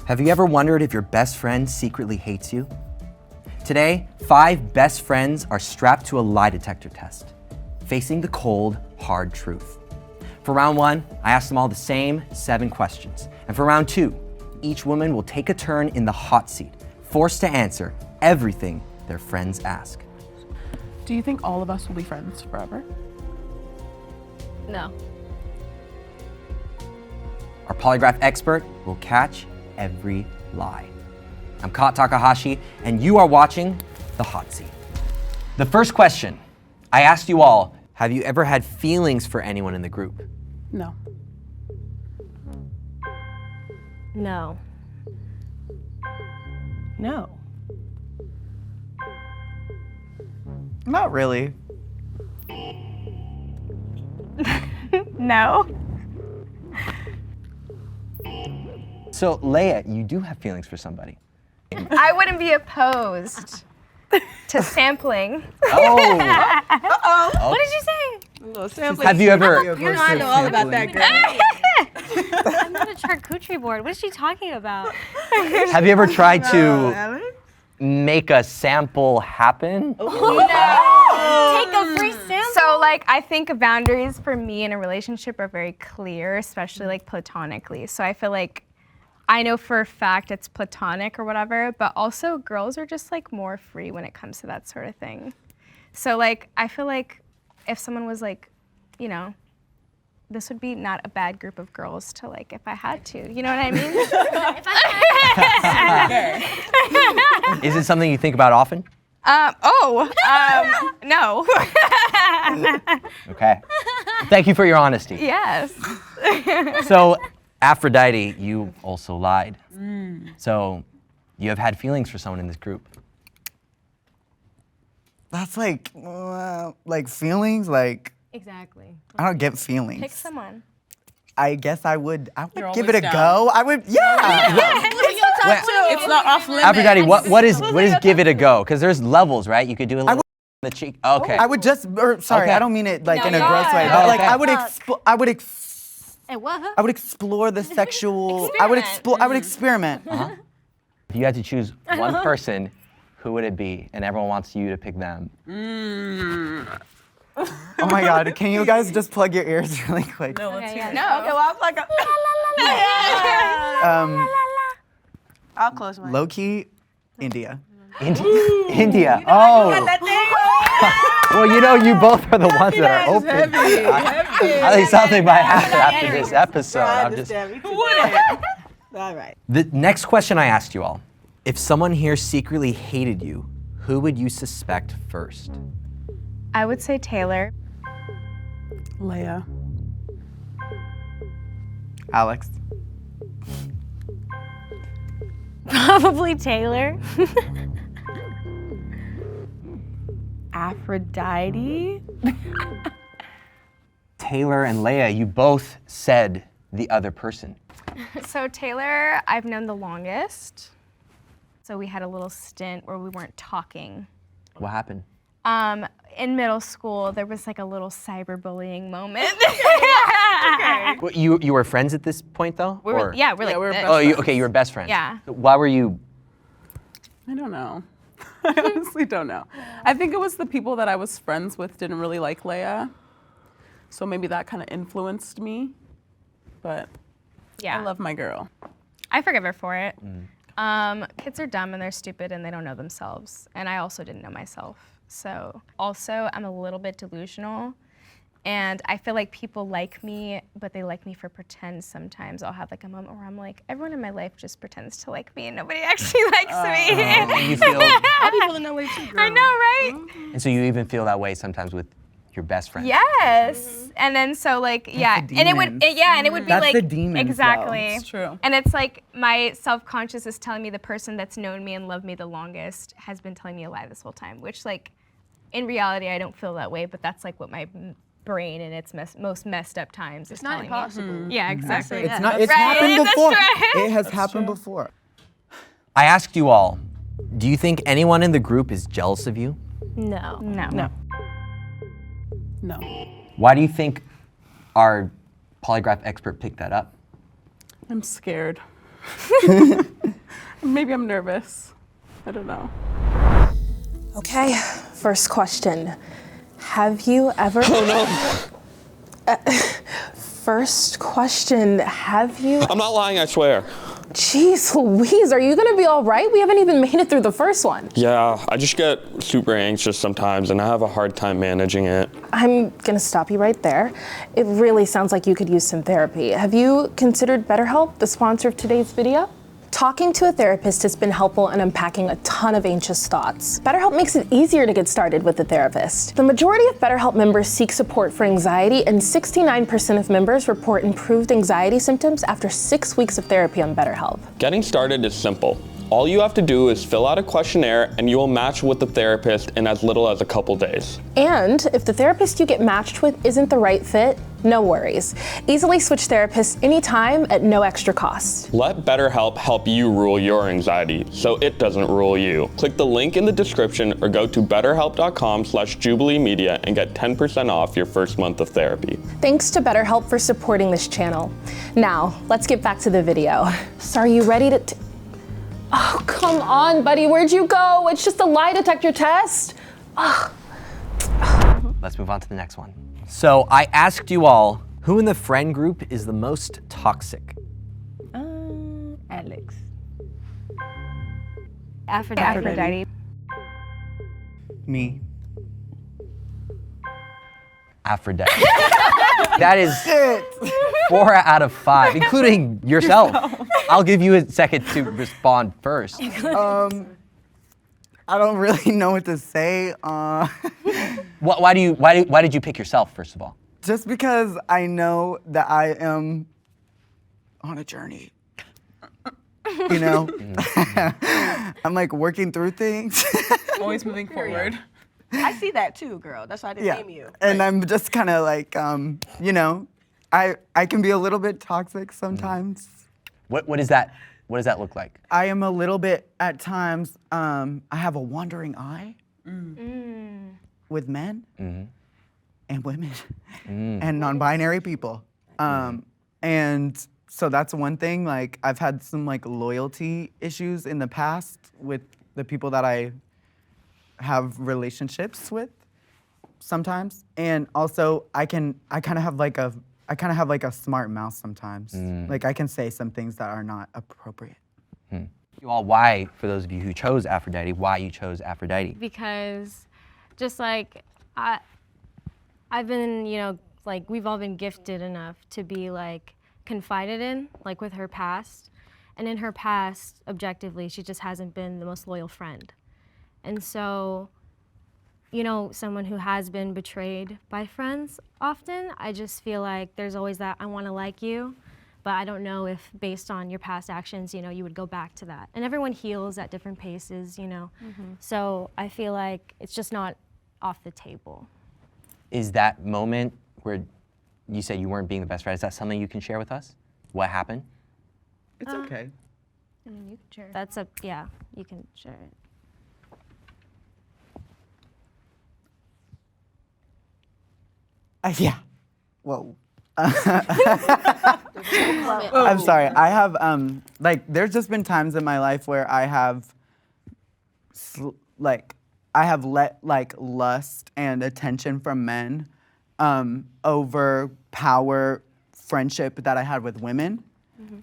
Have you ever wondered if your best friend secretly hates you? Today, 5 best friends are strapped to a lie detector test, facing the cold, hard truth. For round 1, I asked them all the same 7 questions. And for round 2, each woman will take a turn in the hot seat, forced to answer everything their friends ask. Do you think all of us will be friends forever? No. Our polygraph expert will catch every lie. I'm Kat Takahashi, and you are watching The Hot Seat. The first question, I asked you all, have you ever had feelings for anyone in the group? No. No. No. Not really. No. So, Leia, you do have feelings for somebody. I wouldn't be opposed to sampling. Oh! What did you say? Have you ever... You're not know all about that, girl. I'm on a charcuterie board. What is she talking about? Have you ever tried to make a sample happen? Take a free sample. So like I think boundaries for me in a relationship are very clear, especially like platonically. So I feel like I know for a fact it's platonic or whatever, but also girls are just like more free when it comes to that sort of thing. So like I feel like if someone was like, you know, this would be not a bad group of girls to like if I had to. You know what I mean? Is it something you think about often? No. Okay. Thank you for your honesty. Yes. So, Aphrodite, you also lied. So, you have had feelings for someone in this group. That's like feelings, like, Exactly. I don't get feelings. Pick someone. I guess I would You're give it a always down. go. I would, yeah. It's not off limits. Aphrodite, what is give it a go? Because there's levels, right? You could do a little the cheek. Okay. I would just, sorry, Okay. I don't mean it like No, in a no. gross way, Oh, but like okay. I would Hey, what? I would explore the sexual. I would experiment. If you had to choose one person, who would it be? And everyone wants you to pick them. Oh my God! Can you guys just plug your ears really quick? No, let's hear it. No. Okay, well, I'm like I'll close my eyes. Low key, India. India. Oh. Well, you know, you both are the ones that are open. I think something might happen after this episode. I'm just. All right. The next question I asked you all: if someone here secretly hated you, who would you suspect first? I would say Taylor. Leia. Alex. Probably Taylor. Aphrodite. Taylor and Leia, you both said the other person. So Taylor, I've known the longest. So we had a little stint where we weren't talking. What happened? In middle school, there was like a little cyberbullying moment. Well, you were friends at this point, though? Or- Yeah, we're like we're this. best Oh, you were best friends. Yeah. Why were you? I don't know. I honestly don't know. I think it was the people that I was friends with didn't really like Leia. So maybe that kind of influenced me. But Yeah. I love my girl. I forgive her for it. Kids are dumb and they're stupid and they don't know themselves. And I also didn't know myself. So also, I'm a little bit delusional. And I feel like people like me, but they like me for pretend sometimes. I'll have like a moment where I'm like, everyone in my life just pretends to like me and nobody actually likes me. And you feel, I'll be feeling that way too, girl. I know, right? and so you even feel that way sometimes with your best friend. Yes. And then so like, yeah. the And it would, demons. and it would be That's like, the demons, though. exactly. It's true. And it's like my self-conscious is telling me the person that's known me and loved me the longest has been telling me a lie this whole time, which like, in reality, I don't feel that way, but that's like what my brain in its most messed up times is Not telling impossible. me. Yeah, exactly. It's not. It's Right, happened that's before. right. It has happened before. I asked you all, do you think anyone in the group is jealous of you? No. No. No. Why do you think our polygraph expert picked that up? I'm scared. Maybe I'm nervous. I don't know. Okay, first question. Have you ever... Oh no. First question, have you... I'm not lying, I swear. Jeez Louise, are you gonna be all right? We haven't even made it through the first one. Yeah, I just get super anxious sometimes and I have a hard time managing it. I'm gonna stop you right there. It really sounds like you could use some therapy. Have you considered BetterHelp, the sponsor of today's video? Talking to a therapist has been helpful in unpacking a ton of anxious thoughts. BetterHelp makes it easier to get started with a therapist. The majority of BetterHelp members seek support for anxiety, and 69% of members report improved anxiety symptoms after 6 weeks of therapy on BetterHelp. Getting started is simple. All you have to do is fill out a questionnaire and you will match with the therapist in as little as a couple days. And if the therapist you get matched with isn't the right fit, no worries. Easily switch therapists anytime at no extra cost. Let BetterHelp help you rule your anxiety so it doesn't rule you. Click the link in the description or go to betterhelp.com/jubileemedia and get 10% off your first month of therapy. Thanks to BetterHelp for supporting this channel. Now, let's get back to the video. So are you ready to... Oh, come on, buddy, where'd you go? It's just a lie detector test. Let's move on to the next one. So I asked you all, who in the friend group is the most toxic? Alex. Aphrodite. Me. Aphrodite. That is 4 out of 5, including yourself. I'll give you a second to respond first. I don't really know what to say. Why did you pick yourself, first of all? Just because I know that I am on a journey. You know? I'm like working through things. Always moving forward. I see that too, girl. That's why I didn't name you. And I'm just kind of like, you know, I can be a little bit toxic sometimes. What does that look like? I am a little bit at times. I have a wandering eye with men and women and non-binary people, and so that's one thing. Like I've had some like loyalty issues in the past with the people that I have relationships with sometimes, and also I kind of have like a smart mouth sometimes. Like I can say some things that are not appropriate. You all, why, for those of you who chose Aphrodite, why you chose Aphrodite? Because just like I've been, you know, like we've all been gifted enough to be like confided in, like with her past. And in her past, objectively, she just hasn't been the most loyal friend. And so, you know, someone who has been betrayed by friends often, I just feel like there's always that I want to like you, but I don't know if based on your past actions, you know, you would go back to that. And everyone heals at different paces, you know. So I feel like it's just not off the table. Is that moment where you said you weren't being the best friend, is that something you can share with us? What happened? It's okay. I mean, you can share. That's yeah, you can share it. Yeah. Whoa. I'm sorry. I have like there's just been times in my life where I have let like lust and attention from men over power, friendship that I had with women.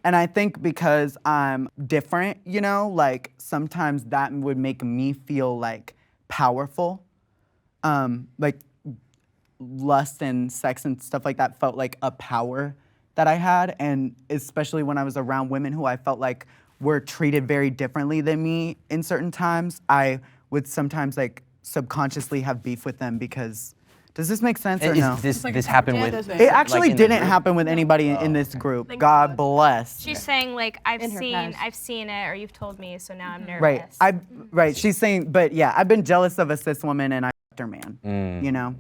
And I think because I'm different, you know, like sometimes that would make me feel like powerful. Like lust and sex and stuff like that felt like a power that I had, and especially when I was around women who I felt like were treated very differently than me in certain times, I would sometimes like subconsciously have beef with them because, does this make sense or no? This happened with... It actually like in the didn't group? happen with anybody in this group. God bless. She's saying like I've seen it or you've told me, so now I'm nervous. Right. She's saying, but yeah, I've been jealous of a cis woman and I fucked her man. You know,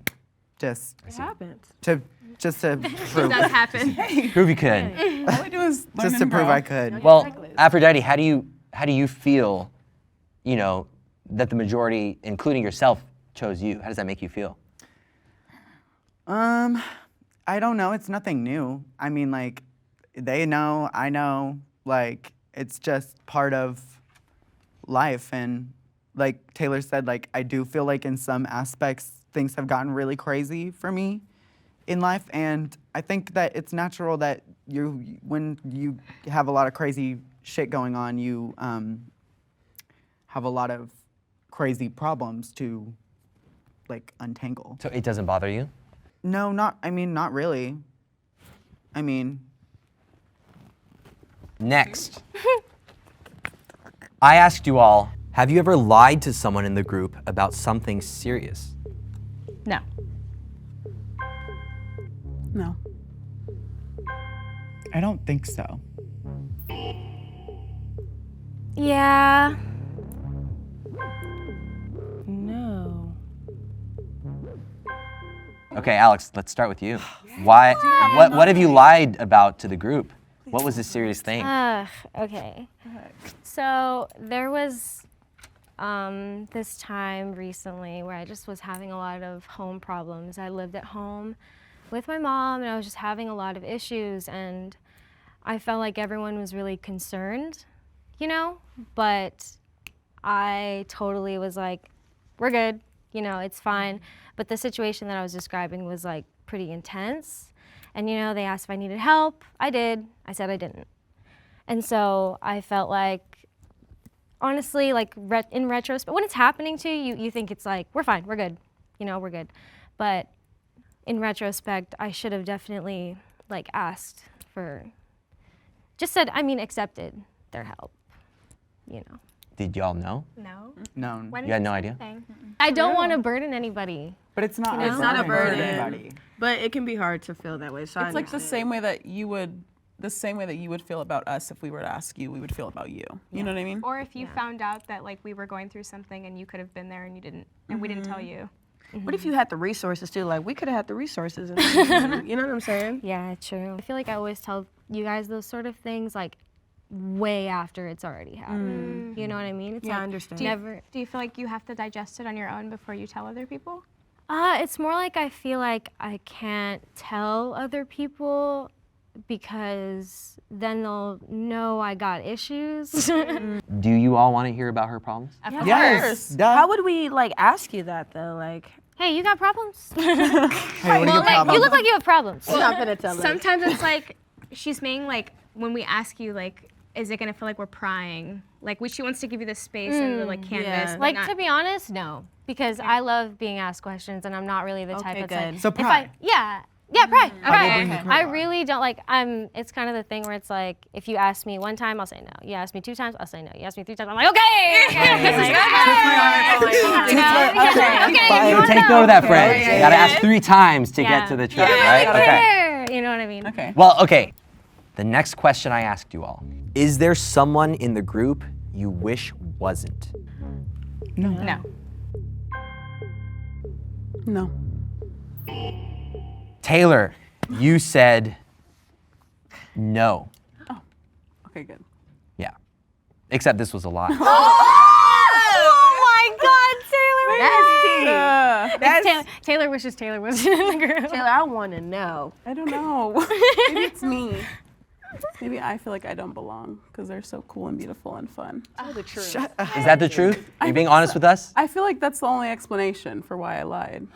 just It happens. to prove, It does happen. Prove you could. All I do is learn just to and prove grow. I could. Well, Aphrodite, how do you feel, you know, that the majority, including yourself, chose you? How does that make you feel? I don't know. It's nothing new. I mean, like, they know, I know. Like, it's just part of life. And like Taylor said, like I do feel like in some aspects things have gotten really crazy for me in life, and I think that it's natural that when you have a lot of crazy shit going on, you have a lot of crazy problems to like untangle. So it doesn't bother you? No, not really. I mean, Next, I asked you all, have you ever lied to someone in the group about something serious? No. No. I don't think so. Yeah. No. Okay, Alex, let's start with you. Why? What have you lied about to the group? What was the serious thing? Okay. So there was this time recently where I just was having a lot of home problems. I lived at home with my mom and I was just having a lot of issues, and I felt like everyone was really concerned, you know, but I totally was like, we're good, you know, it's fine. But the situation that I was describing was like pretty intense. And you know, they asked if I needed help. I did. I said I didn't. And so I felt like, honestly, like in retrospect, when it's happening to you, you think it's like, we're fine, we're good. You know, we're good. But in retrospect, I should have definitely like asked for, accepted their help, you know. Did y'all know? No. No. You had no idea? I don't want to burden anybody. But it's not. It's not a burden. Anybody. But it can be hard to feel that way. So It's like the same way that you would feel about us if we were to ask you, we would feel about you. You know what I mean? Or if you found out that like we were going through something and you could have been there and you didn't, and we didn't tell you. What if you had the resources too? Like we could have had the resources. And you know what I'm saying? Yeah, true. I feel like I always tell you guys those sort of things like way after it's already happened. You know what I mean? It's Yeah, like I understand. Do you feel like you have to digest it on your own before you tell other people? It's more like I feel like I can't tell other people because then they'll know I got issues. Do you all want to hear about her problems? Yes. Duh. How would we like ask you that though? Like, Hey, you got problems? Hey, what are your Well, problems? you look like you have problems. we're not gonna tell us. Sometimes it's like, she's saying like, when we ask you like, is it gonna feel like we're prying? Like she wants to give you the space and the like canvas. yeah. but Like, not- to be honest, no. Because I love being asked questions and I'm not really the type Okay, that's like, good. So if pry. pry. Okay. I really don't like, it's kind of the thing where it's like, if you ask me one time, I'll say no. You ask me 2 times, I'll say no. You ask me 3 times, I'm like, okay. So take note of that, friends. You gotta ask 3 times to get to the truth, right? Okay. You know what I mean? Okay. Well, okay. The next question I asked you all, is there someone in the group you wish wasn't? No. No. Taylor, you said no. Okay, good. Yeah. Except this was a lie. Taylor wishes Taylor was in the group. Taylor, I want to know. I don't know. Maybe it's me. Maybe I feel like I don't belong because they're so cool and beautiful and fun. The truth. Is that the truth? Are you being honest with us? I feel like that's the only explanation for why I lied.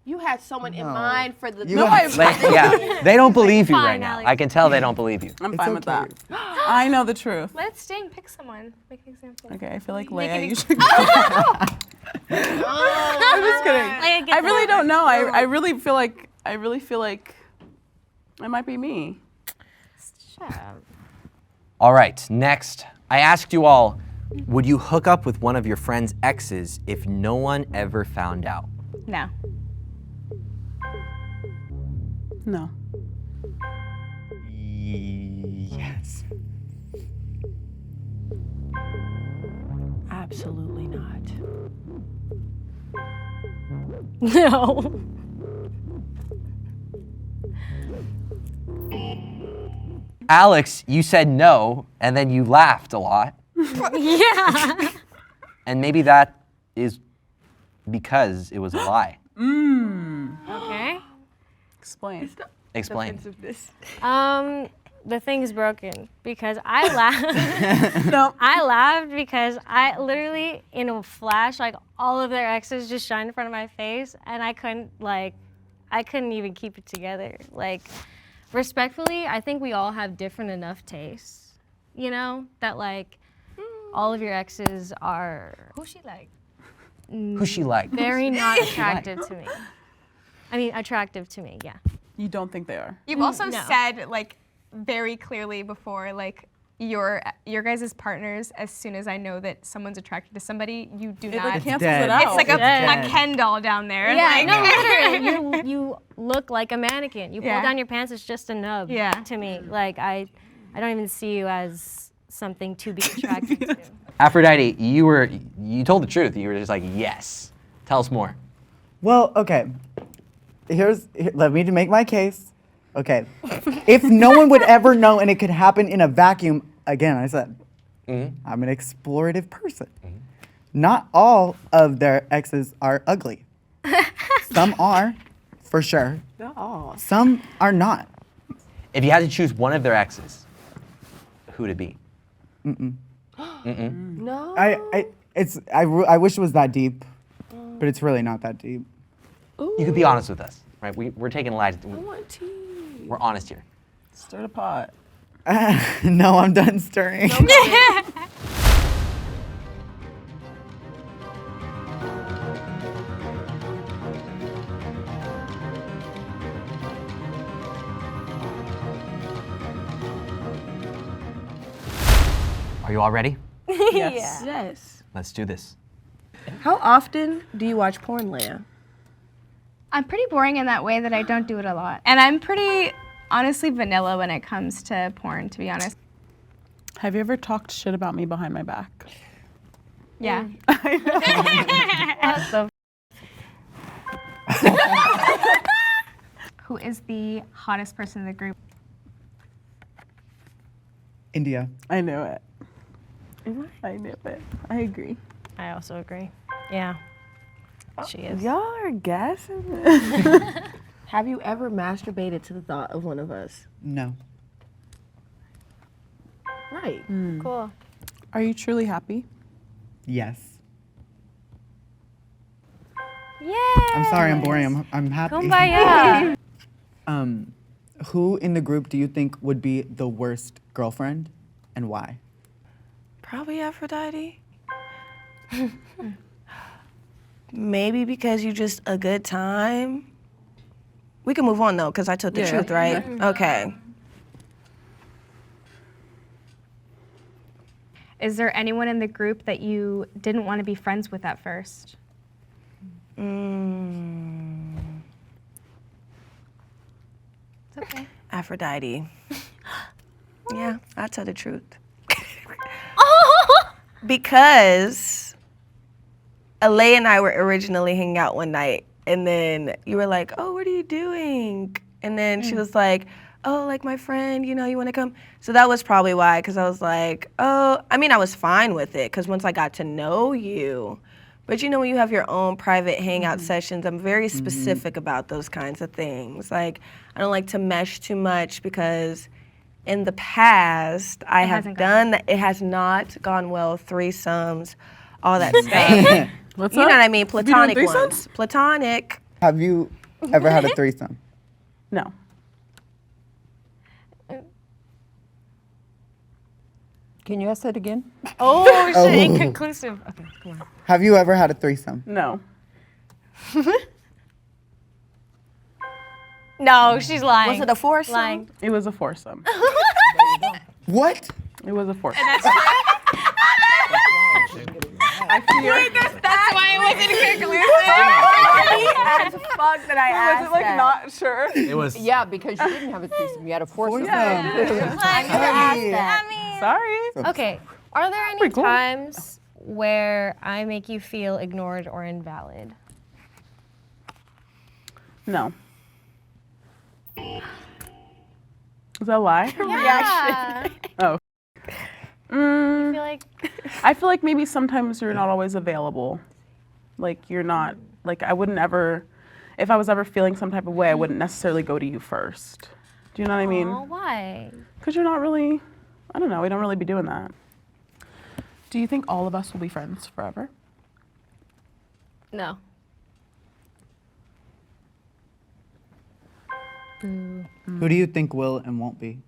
You had someone in mind for the. Yeah, they don't believe you Fine, right now. Alex. I can tell they don't believe you. I'm It's fine with okay. that. I know the truth. Let's stay pick someone. Make an example. Okay, I feel like Make Leia, an you should go. I'm just kidding. I really don't know. I really feel like it might be me. Shut up. All right, next. I asked you all, would you hook up with one of your friend's exes if no one ever found out? No. No. Yes. Absolutely not. No. Alex, you said no, and then you laughed a lot. Yeah. And maybe that is because it was a lie. Okay. Explain. Explain. the thing's broken because I laughed. No. I laughed because I literally, in a flash, like all of their exes just shined in front of my face, and I couldn't even keep it together. Like, respectfully, I think we all have different enough tastes, you know, that like all of your exes are Who's she like? Who's she like? very not attractive to me. I mean, attractive to me, yeah. You don't think they are? You've also No. said like very clearly before, like your guys' partners, as soon as I know that someone's attracted to somebody, you do It not. like cancels dead. it out. It's like a dead. Ken doll down there. Yeah, like, no, literally, you look like a mannequin. You pull Yeah. down your pants, it's just a nub Yeah. to me. Like, I don't even see you as something to be attracted to. Aphrodite, you told the truth. You were just like, yes. Tell us more. Well, okay. Let me make my case. Okay. If no one would ever know and it could happen in a vacuum, again, I said, I'm an explorative person. Not all of their exes are ugly. Some are, for sure. Some are not. If you had to choose one of their exes, who would it be? No. I wish it was that deep, but it's really not that deep. You could be honest with us, right? We're taking lies. What tea? We're honest here. Stir the pot. No, I'm done stirring. Are you all ready? Yes. Yes. Let's do this. How often do you watch porn, Leia? I'm pretty boring in that way that I don't do it a lot. And I'm pretty, honestly, vanilla when it comes to porn, to be honest. Have you ever talked shit about me behind my back? Yeah. Who is the hottest person in the group? India. I knew it. I knew it. I agree. I also agree. Yeah. She is. Y'all are gassing. Have you ever masturbated to the thought of one of us? No. Right. Cool. Are you truly happy? Yes. Yeah. I'm sorry, I'm boring. I'm happy. Kumbaya. Who in the group do you think would be the worst girlfriend and why? Probably Aphrodite. Maybe because you just a good time. We can move on though, because I told the truth, right? Okay. Is there anyone in the group that you didn't want to be friends with at first? It's okay. Aphrodite. Yeah, I tell the truth. Because Alay and I were originally hanging out one night, and then you were like, "Oh, what are you doing?" And then she was like, "Oh, like my friend, you want to come?" So that was probably why, because I was like, "Oh," I mean, I was fine with it, because once I got to know you. But when you have your own private hangout sessions, I'm very specific about those kinds of things. Like, I don't like to mesh too much because in the past, I have done that. It has not gone well. Threesomes, all that stuff. What's You up? know what I mean? Platonic threesomes? ones. Platonic. Have you ever had a threesome? No. Can you ask that again? Oh, shit. Inconclusive. Okay, come on. Have you ever had a threesome? No. No, she's lying. Was it a foursome? Lying. It was a foursome. What? It was a foursome. That's why it wasn't conclusive. Fuck that I asked Was it like not sure? It was. Yeah, because you didn't have a threesome. You had a foursome. Sorry. Okay. Are there any Pretty cool. times where I make you feel ignored or invalid? No. Is that a lie? Yeah. Oh. I feel like I feel like maybe sometimes you're not always available. Like you're not, like I wouldn't ever, if I was ever feeling some type of way, I wouldn't necessarily go to you first. Do you know what I mean? Oh, why? Because you're not really, I don't know, we don't really be doing that. Do you think all of us will be friends forever? No. Boo. Who do you think will and won't be?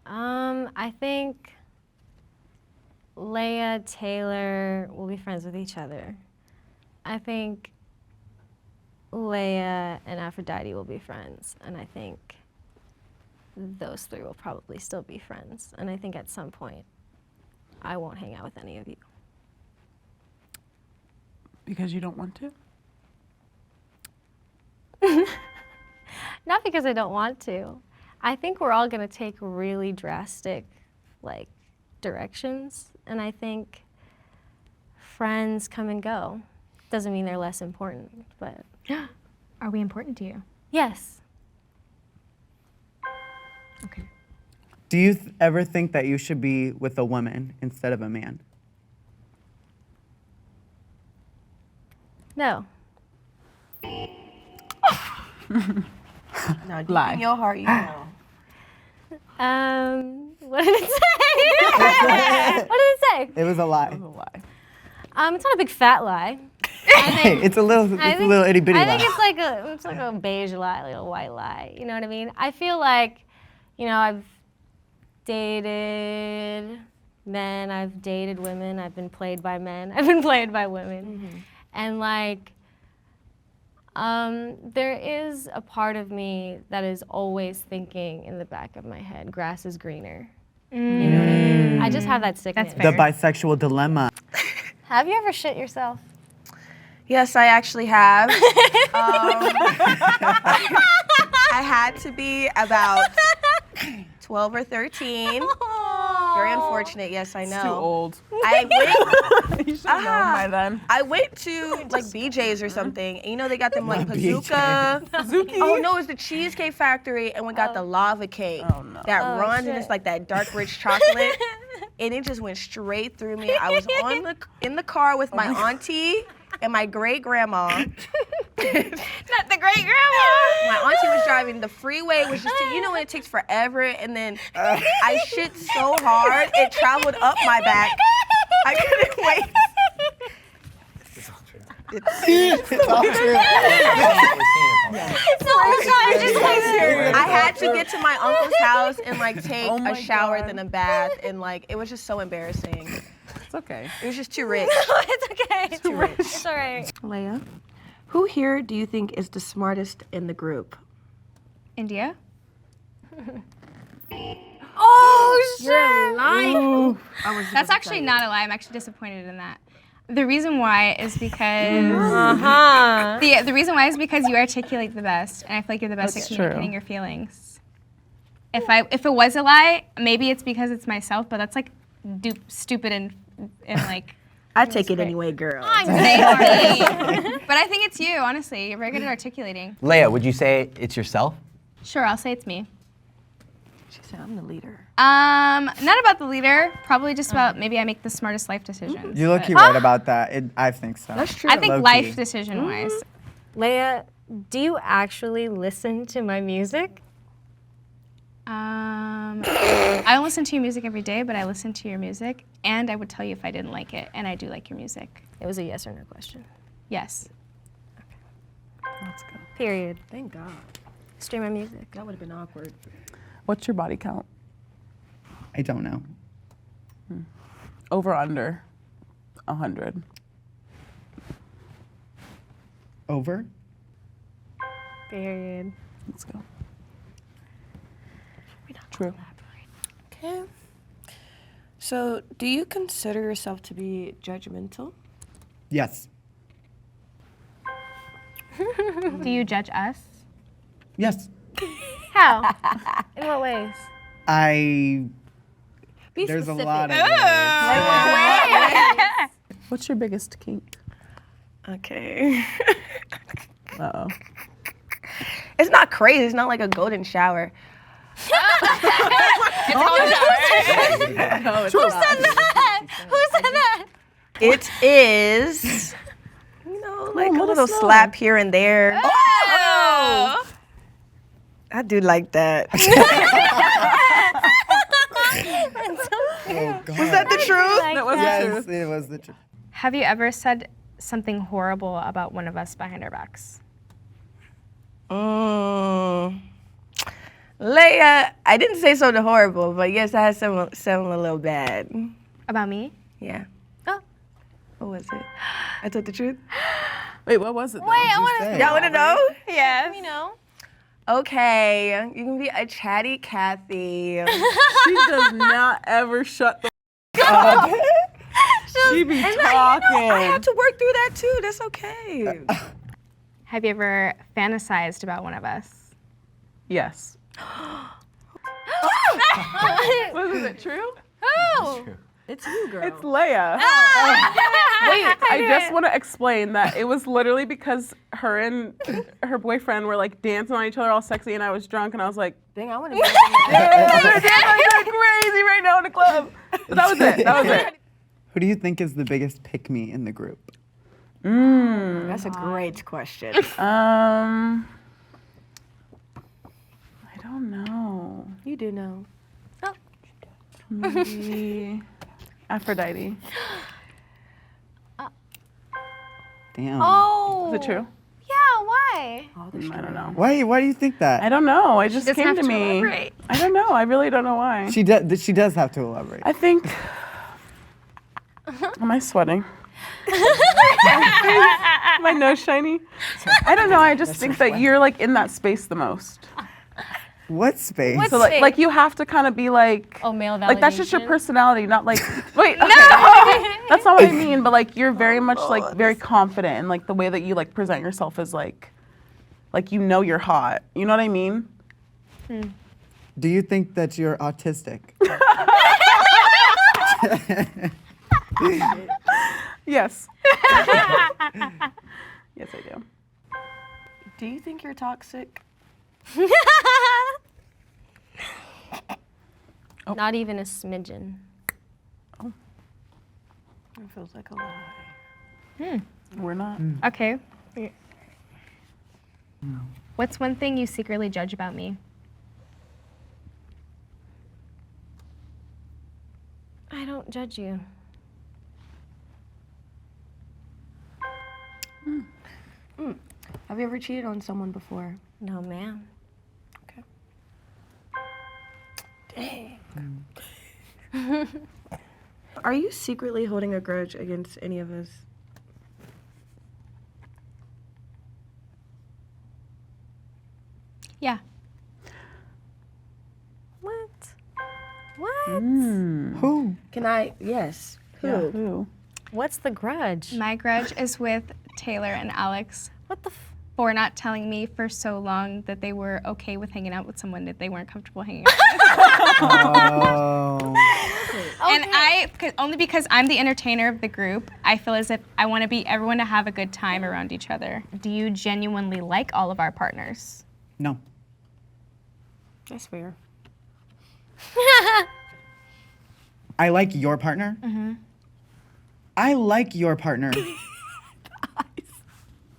I think Leia, Taylor will be friends with each other. I think Leia and Aphrodite will be friends, and I think those three will probably still be friends. And I think at some point, I won't hang out with any of you. Because you don't want to? Not because I don't want to. I think we're all gonna take really drastic, like, directions, and I think friends come and go. Doesn't mean they're less important, but. Are we important to you? Yes. Okay. Do you ever think that you should be with a woman instead of a man? No. No, deep Lie. in your heart, you know. What did it say? What did it say? It was a lie. That's a lie. It's not a big fat lie. Hey, it's a little itty bitty I lie. think it's like a beige lie, like a white lie. You know what I mean? I feel like, I've dated men, I've dated women, I've been played by men, I've been played by women, and like, there is a part of me that is always thinking in the back of my head, grass is greener. You know what I mean? I just have that sickness. That's fair. The bisexual dilemma. Have you ever shit yourself? Yes, I actually have. I had to be about 12 or 13. Very unfortunate, yes, I know. It's too old. I went, You should have known by then. I went to like BJ's or something. And, they got them like Not bazooka. Zuki? Oh no, it was the Cheesecake Factory, and we got the lava cake that runs and it's like that dark rich chocolate, and it just went straight through me. I was in the car with my auntie and my great grandma. Not the great grandma. My auntie was driving. The freeway was just, when it takes forever, and then I shit so hard it traveled up my back. I couldn't wait. It's all true. I had to get to my uncle's house and like take a shower, then a bath, and like it was just so embarrassing. It's okay. It was just too rich. It's okay. It's too rich. It's all right. Leia, who here do you think is the smartest in the group? India? Oh, shit. You're lying. That's actually not a lie. I'm actually disappointed in that. The reason why is because the reason why is because you articulate the best, and I feel like you're the best That's at communicating true. your feelings. If it was a lie, maybe it's because it's myself, but that's like stupid and like. I'd take it anyway, girl. I'm sorry. But I think it's you, honestly. You're very good at articulating. Leia, would you say it's yourself? Sure, I'll say it's me. She said, I'm the leader. Not about the leader. Probably just about maybe I make the smartest life decisions. You're low-key but- right about that. I think so. That's true. I think Low-key. life decision-wise. Leia, do you actually listen to my music? I don't listen to your music every day, but I listen to your music, and I would tell you if I didn't like it, and I do like your music. It was a yes or no question. Yes. Let's go. Period. Thank God. Stream my music. That would have been awkward. What's your body count? I don't know. Over, under 100. Over? Period. Let's go. True. Okay. So, do you consider yourself to be judgmental? Yes. Do you judge us? Yes. How? In what ways? Be There's specific. a lot of What's your biggest kink? Okay. Uh-oh. It's not crazy. It's not like a golden shower. Who said that? It is, like a little slap here and there. Oh! I do like that. Oh, God. Was that the truth? That was the Yes, truth. it was the truth. Have you ever said something horrible about one of us behind our backs? Leia, I didn't say something horrible, but yes, I had something a little bad. About me? Yeah. Oh. What was it? I told the truth? Wait, what was it? Though? Wait, I want to. Y'all want to know? Yes. You know. Okay, you can be a chatty Kathy. She does not ever shut the up. She be talking. I had to work through that too. That's okay. Have you ever fantasized about one of us? Yes. Was it true? Who? It's you, girl. It's Leia. Wait, I just want to explain that it was literally because her and her boyfriend were like dancing on each other all sexy, and I was drunk, and I was like, Dang, I want to be they're dancing like crazy right now in the club. But that was it. That was it. Who do you think is the biggest pick-me in the group? That's a great question. I don't know. You do know. Maybe Aphrodite. Damn. Oh. Is it true? Yeah. Why? I don't know. Why do you think that? I don't know. It just doesn't came have to to me. elaborate. I don't know. I really don't know why. She does have to elaborate. I think. Am I sweating? My nose shiny? I don't know. I just think that you're like in that space the most. What space? What So like, space? like you have to kind of be like. Oh, male validation. Like that's just your personality, not like. Wait. Okay. That's not what I mean. But like you're very much like very confident, and like the way that you like present yourself is like you know you're hot. You know what I mean? Do you think that you're autistic? Yes. Yes, I do. Do you think you're toxic? Not even a smidgen. It feels like a lie. We're not. Okay. What's one thing you secretly judge about me? I don't judge you. Have you ever cheated on someone before? No, ma'am. Are you secretly holding a grudge against any of us? Yeah. What? What? Who? Can I? Yes. Who? Yeah, who? What's the grudge? My grudge is with Taylor and Alex What the? for not telling me for so long that they were okay with hanging out with someone that they weren't comfortable hanging out with. Oh. And only because I'm the entertainer of the group, I feel as if I want everyone to have a good time around each other. Do you genuinely like all of our partners? No. That's fair. I like your partner. I like your partner.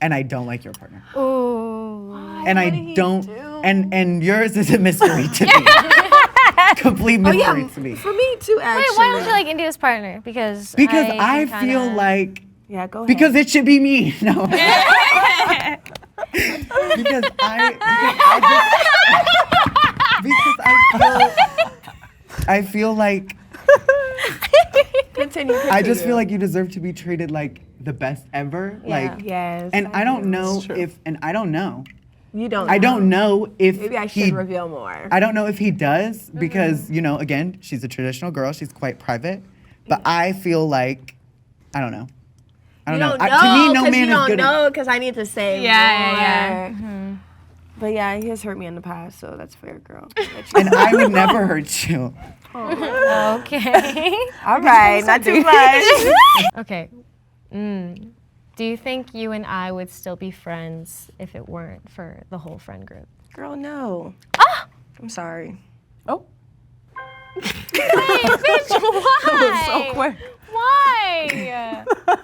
And I don't like your partner. Ooh. And I don't. And yours is a mystery to me. Complete mystery to me. For me too, actually. Wait, why don't you like India's partner? Because I can feel kinda- like Yeah, go ahead. because it should be me. No. because I feel like Continue. I just feel like you deserve to be treated like the best ever. Like Yes. and I don't know true. if I don't know. You don't. I don't know if Maybe I he should reveal more. I don't know if he does because, you know, again, she's a traditional girl. She's quite private. But I feel like, I don't know. I don't know. To me, no man you is don't good. know because I need to say Yeah. more. But yeah, he has hurt me in the past, so that's fair, girl. And I would never hurt you. Okay. All right, not too much. Okay. Do you think you and I would still be friends if it weren't for the whole friend group? Girl, no. I'm sorry. Oh, Hey, bitch, why? so quick. Why? What?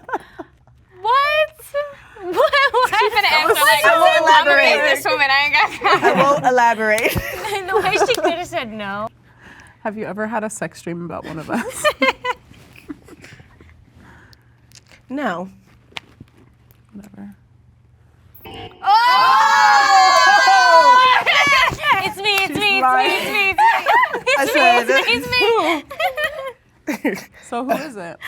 What? She's gonna answer that. I won't elaborate. businesswoman. I ain't got I won't elaborate. The way she could have said no. Have you ever had a sex dream about one of us? No. Never. It's me, it's me, it's me, it's me. I said, It's me. So who is it?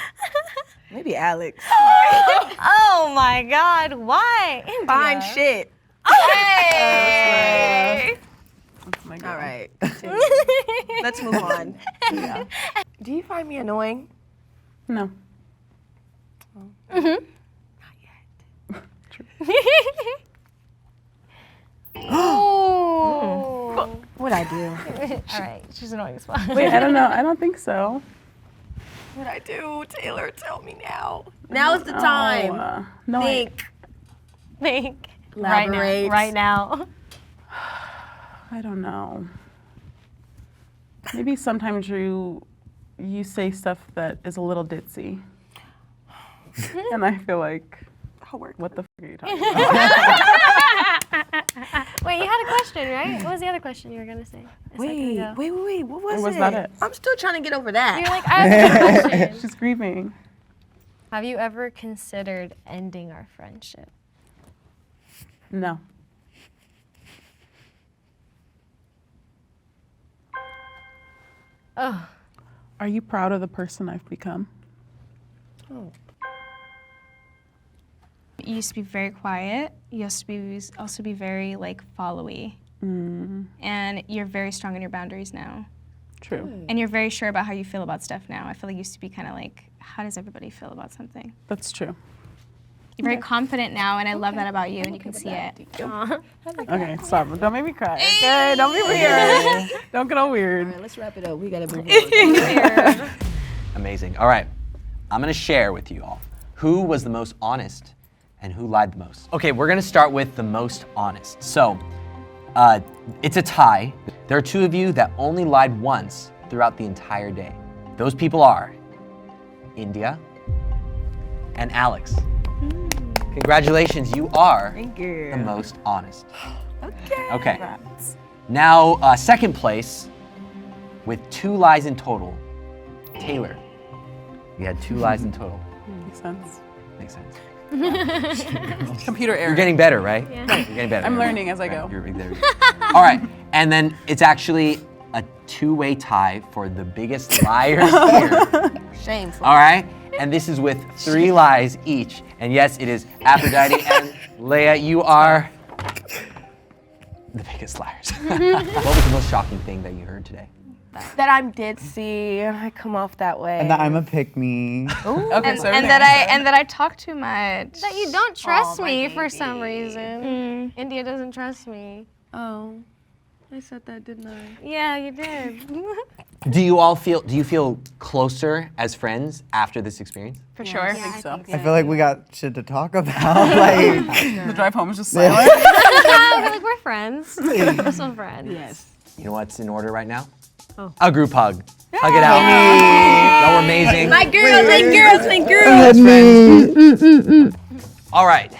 maybe Alex. Oh my God, why? Fine shit. Hey! That's my girl. All right. Continue. Let's move on. Yeah. Do you find me annoying? No. Oh. What'd I do? All right, she's annoying as well. Wait, I don't know. I don't think so. What'd I do? Taylor, tell me now. Now's the time. No. Think. Think. Elaborate. Right now. I don't know. Maybe sometimes you say stuff that is a little ditzy. And I feel like, what the f are you talking about? Wait, you had a question, right? What was the other question you were gonna say? Wait. What was was it? that it? I'm still trying to get over that. You're like, I have a question. She's grieving. Have you ever considered ending our friendship? No. Oh. Are you proud of the person I've become? You used to be very quiet. You used to be also be very like followy. And you're very strong in your boundaries now. True. And you're very sure about how you feel about stuff now. I feel like you used to be kind of like, how does everybody feel about something? That's true. You're very confident now, and I love that about you, and you can see it. Okay, stop. Don't make me cry. Okay, don't be weird. Don't get all weird. Let's wrap it up. We gotta move on. Amazing. All right, I'm gonna share with you all who was the most honest and who lied the most. Okay, we're gonna start with the most honest. So, it's a tie. There are two of you that only lied once throughout the entire day. Those people are India and Alex. Congratulations, you are the most honest. Okay. Now, second place with 2 lies in total, Taylor. You had 2 lies in total. Makes sense. Makes sense. Computer error. You're getting better, right? Yeah. You're getting better. I'm learning as I go. You're there. All right, and then it's actually a 2-way tie for the biggest liars here. Shameful. All right, and this is with 3 lies each. And yes, it is Aphrodite and Leah. You are the biggest liars. What was the most shocking thing that you heard today? That I'm ditzy. I come off that way. And that I'm a pick-me. Okay, And, so and that I talk too much. That you don't trust me for some reason. India doesn't trust me. Oh, I said that, didn't I? Yeah, you did. Do you feel closer as friends after this experience? For sure. I think so. I feel like we got shit to talk about. Like, The drive home is just silent. We're like, we're friends. We're still friends. Yes. You know what's in order right now? Oh. A group hug. Hug it out. Y'all were amazing. My girls, my girls. All right.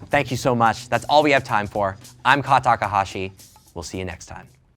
Thank you so much. That's all we have time for. I'm Ka Takahashi. We'll see you next time.